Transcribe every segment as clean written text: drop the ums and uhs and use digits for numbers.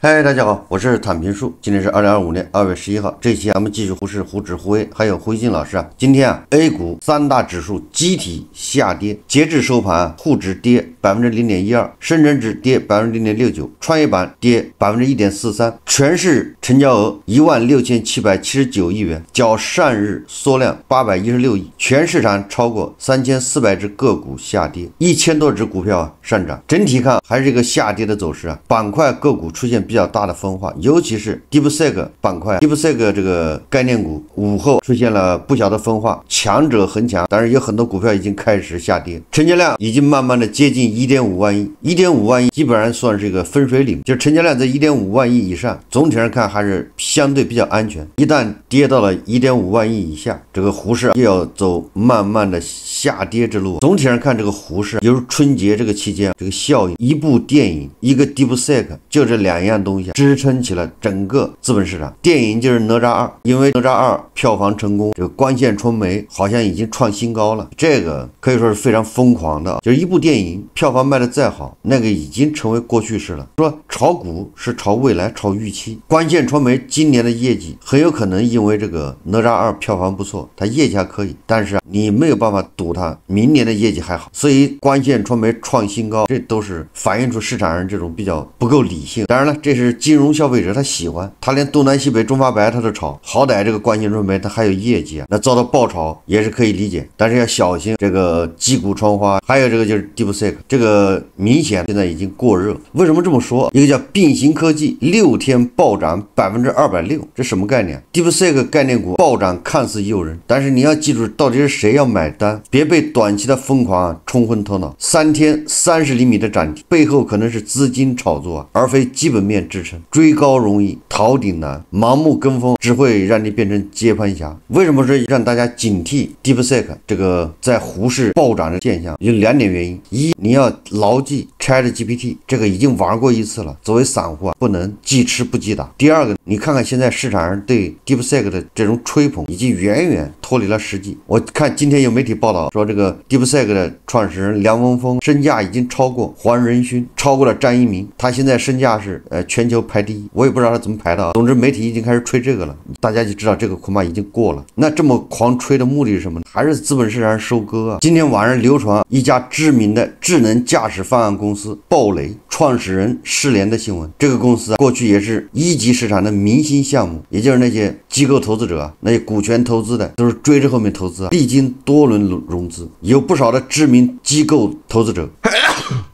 嗨，大家好，我是坦平树。今天是2025年2月11号，这期咱们继续沪指、沪 A， 还有胡一金老师啊。今天A 股三大指数集体下跌，截至收盘，沪指跌0.12%，深圳指跌0.69%，创业板跌1.43%，全市成交额16779亿元，较上日缩量816亿，全市场超过3400只个股下跌，1000多只股票上涨。整体看还是一个下跌的走势啊，板块个股出现比较大的分化，尤其是 DeepSeek 板块 ，DeepSeek 这个概念股午后出现了不小的分化，强者恒强，但是有很多股票已经开始下跌，成交量已经慢慢的接近1.5万亿，1.5万亿基本上算是一个分水岭，就是成交量在1.5万亿以上，总体上看还是相对比较安全。一旦跌到了1.5万亿以下，这个沪市又要走慢慢的下跌之路。总体上看，这个沪市由春节这个期间，这个效应，一部电影，一个 DeepSeek， 就这两样东西支撑起了整个资本市场。电影就是哪吒2，因为哪吒2票房成功，这个光线传媒好像已经创新高了，这个可以说是非常疯狂的。就是一部电影票房卖的再好，那个已经成为过去式了。说炒股是炒未来，炒预期。光线传媒今年的业绩很有可能因为这个哪吒2票房不错，它业绩还可以，但是你没有办法赌它明年的业绩还好，所以光线传媒创新高，这都是反映出市场上这种比较不够理性。当然了，这是金融消费者他喜欢，他连东南西北中发白他都炒，好歹这个光线传媒他还有业绩啊，那遭到爆炒也是可以理解，但是要小心这个击鼓传花。还有这个就是 DeepSeek， 这个明显现在已经过热。为什么这么说？一个叫并行科技6天暴涨260%，这什么概念？ DeepSeek 概念股暴涨看似诱人，但是你要记住到底是谁要买单，别被短期的疯狂冲昏头脑。3天30厘米的涨停背后可能是资金炒作，而非基本面支撑。追高容易，逃顶难，盲目跟风只会让你变成接盘侠。为什么是让大家警惕 DeepSeek 这个在沪市暴涨的现象？有2点原因：一，你要牢记 ChatGPT 这个已经玩过一次了，作为散户不能既吃不记打。第二个，你看看现在市场上对 DeepSeek 的这种吹捧已经远远脱离了实际。我看今天有媒体报道说，这个 DeepSeek 的创始人梁文峰身价已经超过黄仁勋，超过了张一鸣，他现在身价是全球排第一，我也不知道他怎么排的。总之媒体已经开始吹这个了，大家就知道这个恐怕已经过了。那这么狂吹的目的是什么呢？还是资本市场收割啊。今天晚上流传一家知名的智能驾驶方案公司暴雷，创始人失联的新闻。这个公司过去也是一级市场的明星项目，也就是那些机构投资者那些股权投资的都是追着后面投资历经多轮融资，有不少的知名机构投资者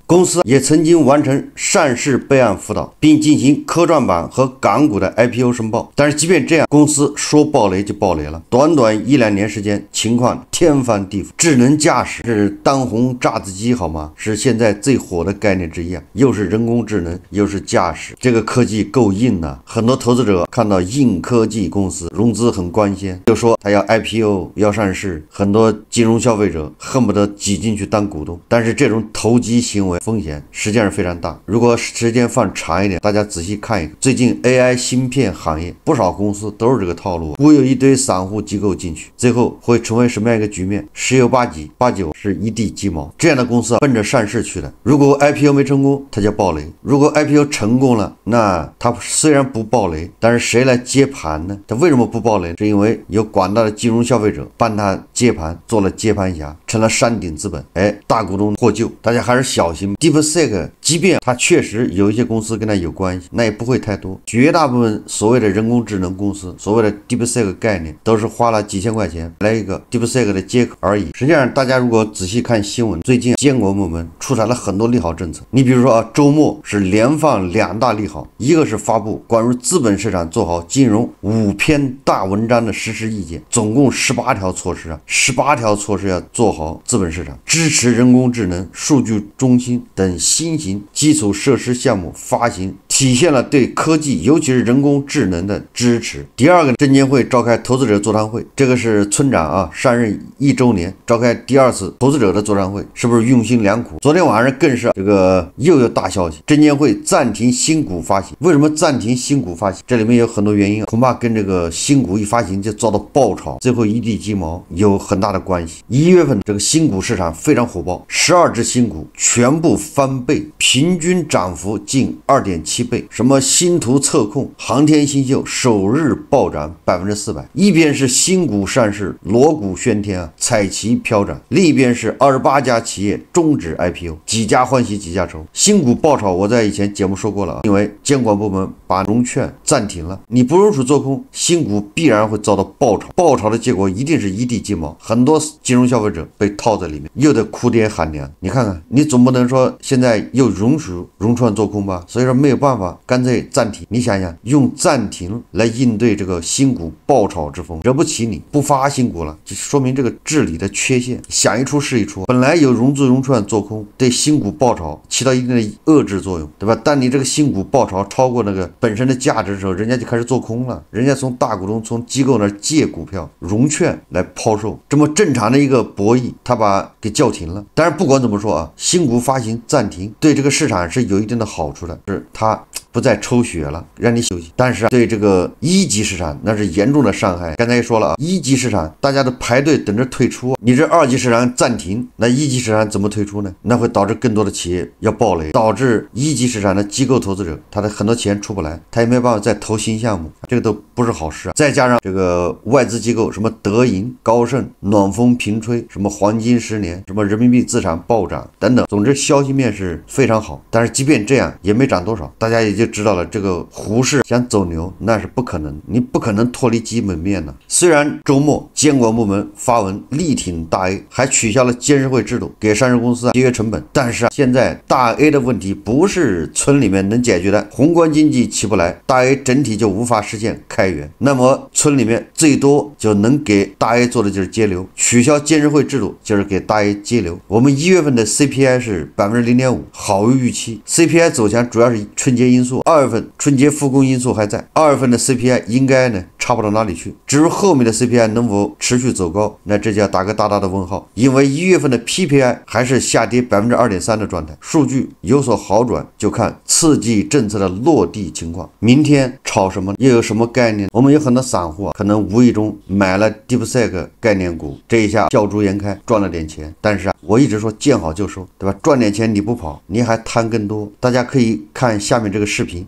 公司也曾经完成上市备案辅导，并进行科创板和港股的 IPO 申报。但是即便这样，公司说暴雷就暴雷了，短短1-2年时间，情况天翻地覆。智能驾驶是当红炸子鸡好吗？是现在最火的概念之一啊，又是人工智能，又是驾驶，这个科技够硬啊。很多投资者看到硬科技公司融资很光鲜，就说他要 IPO 要上市，很多金融消费者恨不得挤进去当股东。但是这种投机行为风险实际上是非常大。如果时间放长一点，大家仔细看一看，最近 AI 芯片行业不少公司都是这个套路，忽悠一堆散户机构进去，最后会成为什么样一个局面？十有八九是一地鸡毛。这样的公司奔着上市去的，如果 IPO 没成功，它叫暴雷；如果 IPO 成功了，那它虽然不暴雷，但是谁来接盘呢？它为什么不暴雷？是因为有广大的金融消费者帮他接盘，做了接盘侠，成了山顶资本，大股东获救。大家还是小心。DeepSeek 即便它确实有一些公司跟它有关系，那也不会太多。绝大部分所谓的人工智能公司，所谓的 DeepSeek 概念，都是花了几千块钱来一个 DeepSeek 的接口而已。实际上，大家如果仔细看新闻，最近监管部门出台了很多利好政策。你比如说周末是连放2大利好，一个是发布关于资本市场做好金融5篇大文章的实施意见，总共18条措施18条措施要做好资本市场，支持人工智能、数据中心等新型基础设施项目发行，体现了对科技尤其是人工智能的支持。第二个，证监会召开投资者座谈会，这个是村长上任1周年召开第2次投资者的座谈会，是不是用心良苦？昨天晚上更是这个又有大消息，证监会暂停新股发行。为什么暂停新股发行？这里面有很多原因，恐怕跟这个新股一发行就遭到爆炒，最后一地鸡毛有很大的关系。1月份这个新股市场非常火爆，12只新股全部翻倍，平均涨幅近2.7倍，什么星图测控、航天星宿首日暴涨400%，一边是新股上市，锣鼓喧天啊，彩旗飘展；另一边是28家企业终止 IPO， 几家欢喜几家愁。新股爆炒，我在以前节目说过了啊，因为监管部门把融券暂停了，你不容许做空，新股必然会遭到爆炒，爆炒的结果一定是一地鸡毛，很多金融消费者被套在里面，又得哭爹喊娘。你看看，你总不能说现在又容许融券做空吧？所以说没有办法，干脆暂停。你想想，用暂停来应对这个新股爆炒之风，惹不起你不发新股了，就说明这个治理的缺陷，想一出是一出。本来有融资融券做空，对新股爆炒起到一定的遏制作用，对吧？但你这个新股爆炒超过那个本身的价值的时候，人家就开始做空了，人家从大股东、从机构那儿借股票、融券来抛售，这么正常的一个博弈，他把给叫停了。当然，不管怎么说啊，新股发行暂停对这个市场是有一定的好处的，是它不再抽血了，让你休息。但是对这个一级市场那是严重的伤害。刚才也说了啊，一级市场大家都排队等着退出，你这二级市场暂停，那一级市场怎么退出呢？那会导致更多的企业要暴雷，导致一级市场的机构投资者他的很多钱出不来，他也没办法再投新项目，这个都不是好事啊。再加上这个外资机构什么德银、高盛、暖风频吹，什么黄金10年，什么人民币资产暴涨等等，总之消息面是非常好。但是即便这样也没涨多少，大家也就知道了，这个胡适想走牛那是不可能，你不可能脱离基本面的。虽然周末监管部门发文力挺大 A， 还取消了监事会制度，给上市公司节约成本，但是现在大 A 的问题不是村里面能解决的，宏观经济起不来，大 A 整体就无法实现开源，那么村里面最多就能给大 A 做的就是节流，取消监事会制度就是给大 A 节流。我们1月份的 CPI 是 0.5%， 好于预期。 CPI 走强主要是春节因素，2月份春节复工因素还在，2月份的 CPI 应该呢差不到哪里去。至于后面的 CPI 能否持续走高，那这就要打个大大的问号，因为1月份的 PPI 还是下跌 2.3% 的状态，数据有所好转就看刺激政策的落地情况。明天炒什么又有什么概念？我们有很多散户可能无意中买了 DeepSeek 概念股，这一下笑逐颜开，赚了点钱。但是我一直说见好就收，对吧？赚点钱你不跑，你还贪更多。大家可以看下面这个视频。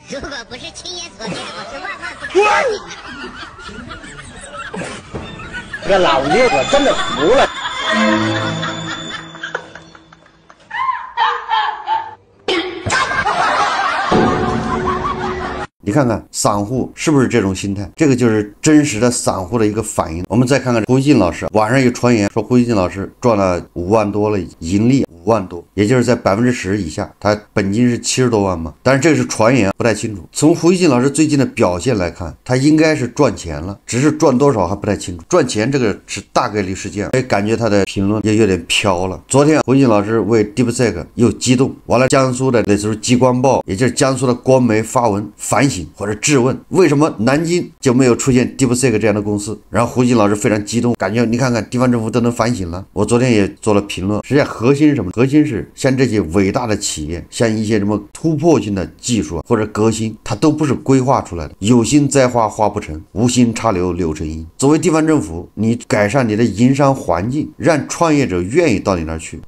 如果不是亲眼所见，我是万万不可相信的。这老六我真的服了。你看看散户是不是这种心态？这个就是真实的散户的一个反应。我们再看看胡锡进老师，网上有传言说胡锡进老师赚了5万多了，盈利5万多，也就是在10%以下，他本金是70多万嘛。但是这个是传言，不太清楚。从胡锡进老师最近的表现来看，他应该是赚钱了，只是赚多少还不太清楚。赚钱这个是大概率事件，所以感觉他的评论也有点飘了。昨天胡锡进老师为 DeepSeek 又激动，完了江苏的那时候激光报，也就是江苏的官媒发文反省或者质问，为什么南京就没有出现 DeepSeek 这样的公司？然后胡锡进老师非常激动，感觉你看看地方政府都能反省了。我昨天也做了评论，实际上核心是什么？核心是像这些伟大的企业，像一些什么突破性的技术或者革新，它都不是规划出来的，有心栽花花不成，无心插柳柳成荫。作为地方政府，你改善你的营商环境，让创业者愿意到你那儿去，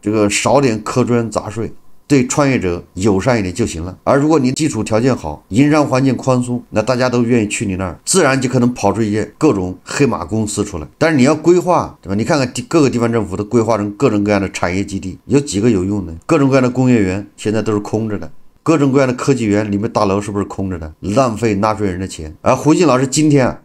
这个少点苛专杂税，对创业者友善一点就行了。而如果你基础条件好，营商环境宽松，那大家都愿意去你那儿，自然就可能跑出一些各种黑马公司出来。但是你要规划，对吧？你看看各个地方政府都规划成各种各样的产业基地，有几个有用的？各种各样的工业园现在都是空着的，各种各样的科技园里面大楼是不是空着的？浪费纳税人的钱。而胡锦老师今天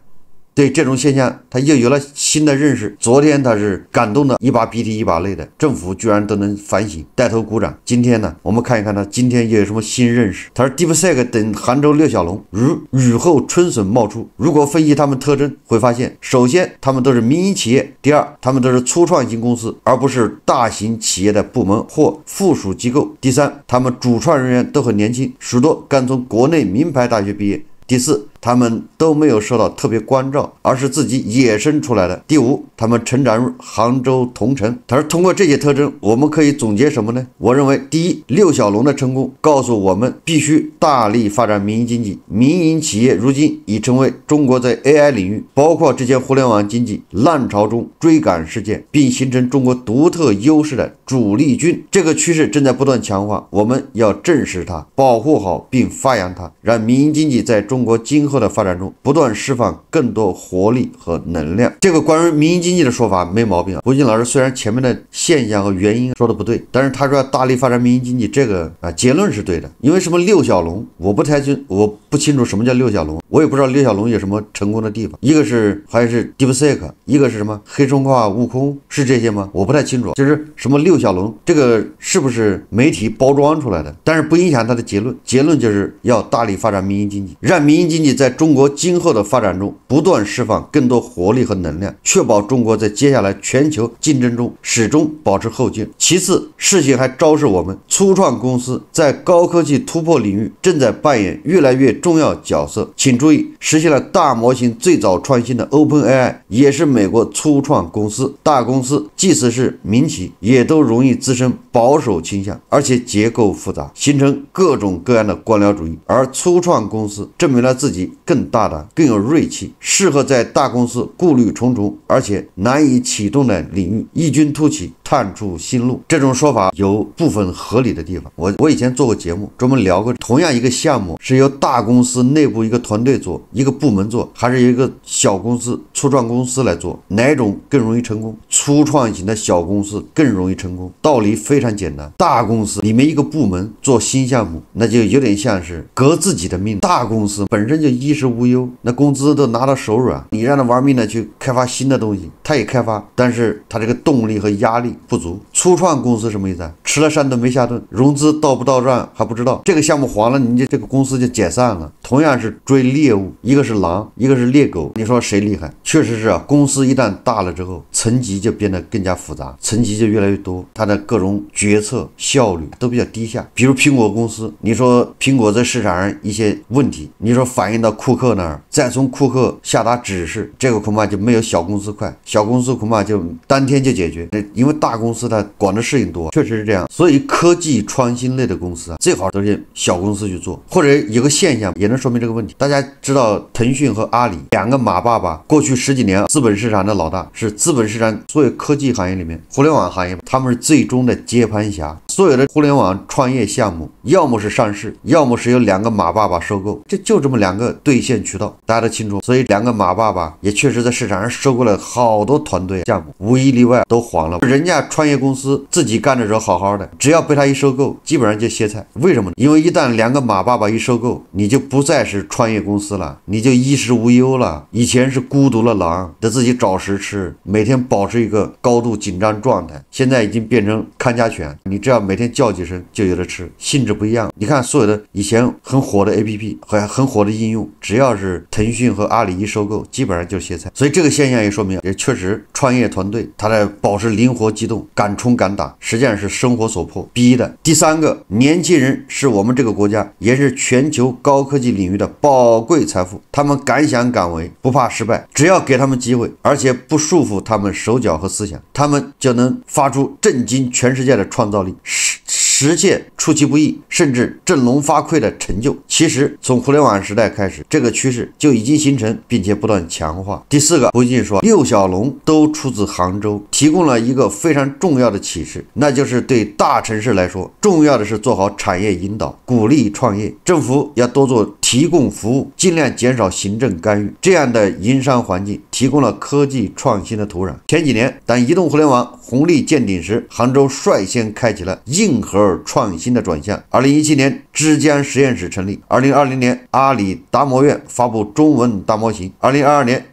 对这种现象他又有了新的认识，昨天他是感动的一把鼻涕一把泪的，政府居然都能反省，带头鼓掌。今天呢，我们看一看他今天又有什么新认识。他说 DeepSeek 等杭州6小龙如雨后春笋冒出，如果分析他们特征会发现，首先他们都是民营企业，第二他们都是初创型公司，而不是大型企业的部门或附属机构，第三他们主创人员都很年轻，许多刚从国内名牌大学毕业，第四他们都没有受到特别关照，而是自己野生出来的。第五，他们成长于杭州同城。他说通过这些特征我们可以总结什么呢？我认为第一，六小龙的成功告诉我们，必须大力发展民营经济。民营企业如今已成为中国在 AI 领域，包括之前互联网经济浪潮中追赶事件，并形成中国独特优势的主力军。这个趋势正在不断强化，我们要正视它，保护好并发扬它，让民营经济在中国今后的发展中不断释放更多活力和能量。这个关于民营经济的说法没毛病啊。胡锦老师虽然前面的现象和原因说的不对，但是他说要大力发展民营经济，这个结论是对的。因为什么六小龙，我不清楚什么叫六小龙，我也不知道六小龙有什么成功的地方。一个是还是 DeepSeek， 一个是什么黑中化悟空，是这些吗？我不太清楚。就是什么六小龙，这个是不是媒体包装出来的？但是不影响他的结论。结论就是要大力发展民营经济，让民营经济在中国今后的发展中不断释放更多活力和能量，确保中国在接下来全球竞争中始终保持后劲。其次，事情还昭示我们，初创公司在高科技突破领域正在扮演越来越重要角色。请注意，实现了大模型最早创新的 OpenAI 也是美国初创公司。大公司即使是民企，也都容易滋生保守倾向，而且结构复杂，形成各种各样的官僚主义。而初创公司证明了自己更大胆、更有锐气，适合在大公司顾虑重重而且难以启动的领域异军突起，探出新路。这种说法有部分合理的地方。我以前做过节目，专门聊过同样一个项目是由大公司内部一个团队做，一个部门做，还是由一个小公司初创公司来做，哪一种更容易成功？初创型的小公司更容易成功。道理非常简单，大公司里面一个部门做新项目，那就有点像是革自己的命。大公司本身就衣食无忧，那工资都拿到手软，你让他玩命的去开发新的东西，他也开发，但是他这个动力和压力不足。初创公司什么意思啊？吃了山顿没下顿，融资到不到账还不知道，这个项目黄了，你这个公司就解散了。同样是追猎物，一个是狼，一个是猎狗，你说谁厉害？确实是啊，公司一旦大了之后，层级就变得更加复杂，层级就越来越多，它的各种决策效率都比较低下。比如苹果公司，你说苹果在市场上一些问题，你说反映到库克那儿，再从库克下达指示，这个恐怕就没有小公司快，小公司恐怕就当天就解决，因为大公司它管的事情多，确实是这样。所以科技创新类的公司啊，最好都是小公司去做。或者有个现象也能说明这个问题，大家知道腾讯和阿里两个马爸爸，过去10几年资本市场的老大，是资本市场所有科技行业里面互联网行业，他们是最终的接盘侠。所有的互联网创业项目要么是上市，要么是由两个马爸爸收购，就这么两个兑现渠道，大家都清楚。所以两个马爸爸也确实在市场上收购了好多团队项目，无一例外都黄了。人家创业公司自己干的时候好好的，只要被他一收购，基本上就歇菜。为什么呢？因为一旦两个马爸爸一收购，你就不再是创业公司了，你就衣食无忧了。以前是孤独的狼，得自己找食吃，每天保持一个高度紧张状态，现在已经变成看家犬，你只要每天叫几声就有的吃，性质不一样。你看所有的以前很火的 APP 和很火的应用，只要是腾讯和阿里一收购，基本上就歇菜。所以这个现象也说明，也确实创业团队他在保持灵活机动，敢冲敢打，实际上是生活所迫逼的。第三个，年轻人是我们这个国家也是全球高科技领域的宝贵财富，他们敢想敢为，不怕失败，只要给他们机会，而且不束缚他们手脚和思想，他们就能发出震惊全世界的创造力，实现出其不意甚至振聋发聩的成就。其实从互联网时代开始，这个趋势就已经形成并且不断强化。第四个，胡锦说六小龙都出自杭州，提供了一个非常重要的启示，那就是对大城市来说，重要的是做好产业引导，鼓励创业，政府要多做提供服务，尽量减少行政干预，这样的营商环境提供了科技创新的土壤。前几年当移动互联网红利见顶时，杭州率先开启了硬核创新的转向。2017年之江实验室成立，2020年阿里达摩院发布中文大模型，2022年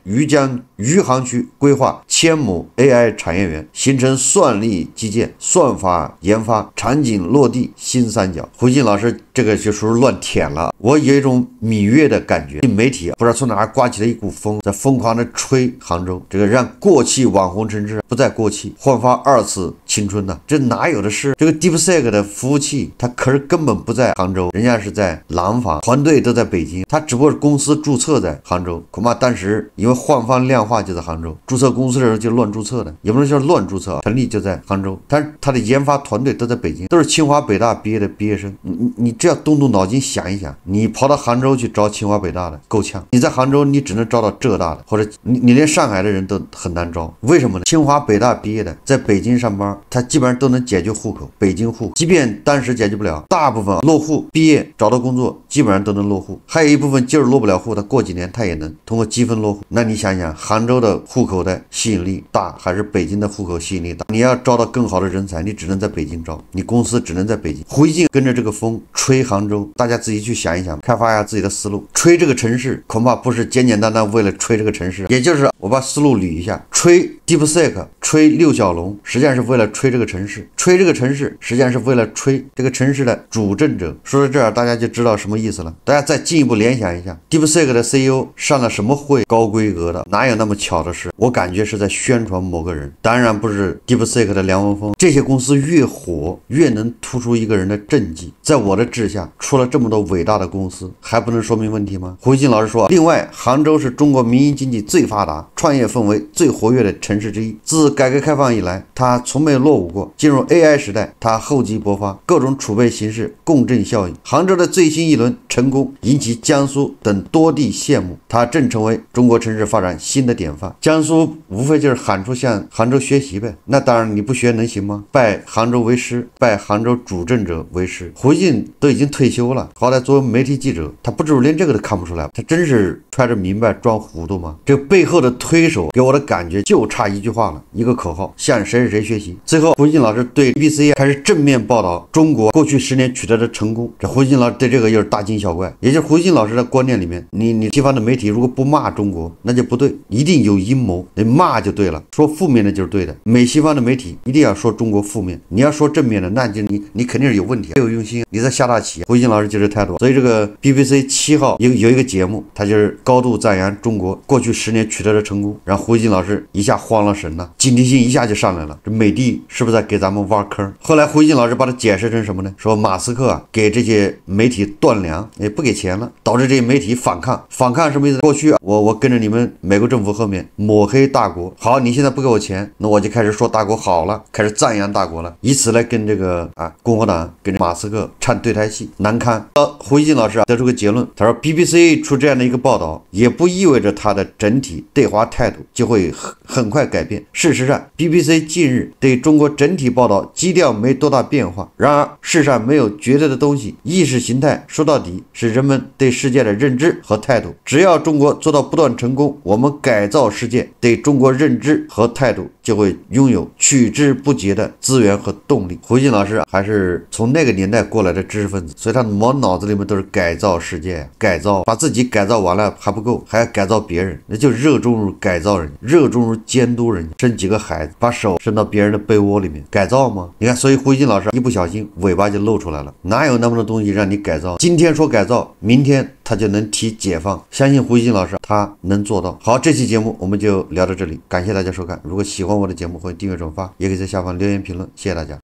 余杭区规划1000亩 AI 产业园，形成算力基建、算法研发、场景落地新三角。胡锦老师这个就属于乱舔了，我有一种芈月的感觉。媒体不知道从哪儿刮起了一股风，在疯狂的吹杭州，这个让过气网红城市不再过气，焕发2次青春呢？这哪有的是？这个 DeepSeek 的服务器，它可是根本不在杭州，人家是在廊坊，团队都在北京，它只不过是公司注册在杭州，恐怕当时因为换方量化就在杭州，注册公司的时候就乱注册的，也不能说乱注册，成立就在杭州，但是它的研发团队都在北京，都是清华北大毕业的毕业生。你这要动动脑筋想一想，你跑到杭州去招清华北大的够呛，你在杭州你只能招到浙大的，或者你连上海的人都很难招，为什么呢？清华北大毕业的在北京上班，他基本上都能解决户口，北京户，即便当时解决不了，大部分落户毕业找到工作基本上都能落户，还有一部分今儿落不了户，他过几年他也能通过积分落户。那你想想，杭州的户口的吸引力大还是北京的户口吸引力大？你要招到更好的人才，你只能在北京招，你公司只能在北京。胡锡进跟着这个风吹杭州，大家自己去想一想，开发一下自己的思路。吹这个城市恐怕不是简简单单为了吹这个城市，也就是我把思路捋一下，吹 DeepSeek， 吹六小龙，实际上是为了吹这个城市，吹这个城市实际上是为了吹这个城市的主政者。说到这儿，大家就知道什么意思了。大家再进一步联想一下 ，DeepSeek 的 CEO 上了什么会，高规格的，哪有那么巧的事？我感觉是在宣传某个人，当然不是 DeepSeek 的梁文峰。这些公司越火，越能突出一个人的政绩。在我的治下，出了这么多伟大的公司，还不能说明问题吗？胡锡进老师说，另外，杭州是中国民营经济最发达、创业氛围最活跃的城市之一。自改革开放以来，它从没落伍过。进入 AI 时代，它厚积薄发，各种储备形式共振效应。杭州的最新一轮成功引起江苏等多地羡慕，它正成为中国城市发展新的典范。江苏无非就是喊出向杭州学习呗，那当然你不学能行吗？拜杭州为师，拜杭州主政者为师。胡锡进都已经退休了，好歹作为媒体记者，他不至于连这个都看不出来，他真是揣着明白装糊涂吗？这背后的推手给我的感觉就差一句话了，一个口号，向谁是谁学习。最后胡锡进老师对 BBC 开始正面报道中国过去10年取得的成功，这胡锡进老师对这个又是大惊小怪。也就是胡锡进老师的观念里面，你西方的媒体如果不骂中国那就不对，一定有阴谋，你骂就对了，说负面的就是对的。美西方的媒体一定要说中国负面，你要说正面的，那就你肯定是有问题，没有用心，你在下大棋。胡锡进老师就这态度，所以这个 BBC 7号有一个节目，他就是高度赞扬中国过去10年取得的成功，然后胡锡进老师一下慌了神了，警惕性一下就上来了，这美帝是不是在给咱们挖坑？后来胡锡进老师把它解释成什么呢？说马斯克给这些媒体断粮，也不给钱了，导致这些媒体反抗。反抗什么意思？过去我跟着你们美国政府后面抹黑大国，好，你现在不给我钱，那我就开始说大国好了，开始赞扬大国了，以此来跟这个共和党跟马斯克唱对台戏，难堪。胡锡进老师得出个结论，他说 BBC 出这样的一个报道，也不意味着他的整体对华态度就会很快改变。事实上 BBC 近日对中国整体报道基调没多大变化，然而世上没有绝对的东西，意识形态说到底是人们对世界的认知和态度。只要中国做到不断成功，我们改造世界对中国认知和态度就会拥有取之不竭的资源和动力。胡锡进老师还是从那个年代过来的知识分子，所以他满脑子里面都是改造世界，改造，把自己改造完了还不够，还要改造别人，那就热衷于改造人，热衷于监督人，生几个孩子，把手伸到别人的被窝里面，改造吗？你看，所以胡锡进老师一不小心尾巴就露出来了，哪有那么多东西让你改造？今天说改造，明天他就能提解放，相信胡锡进老师他能做到。好，这期节目我们就聊到这里，感谢大家收看。如果喜欢我的节目，欢迎订阅转发，也可以在下方留言评论，谢谢大家。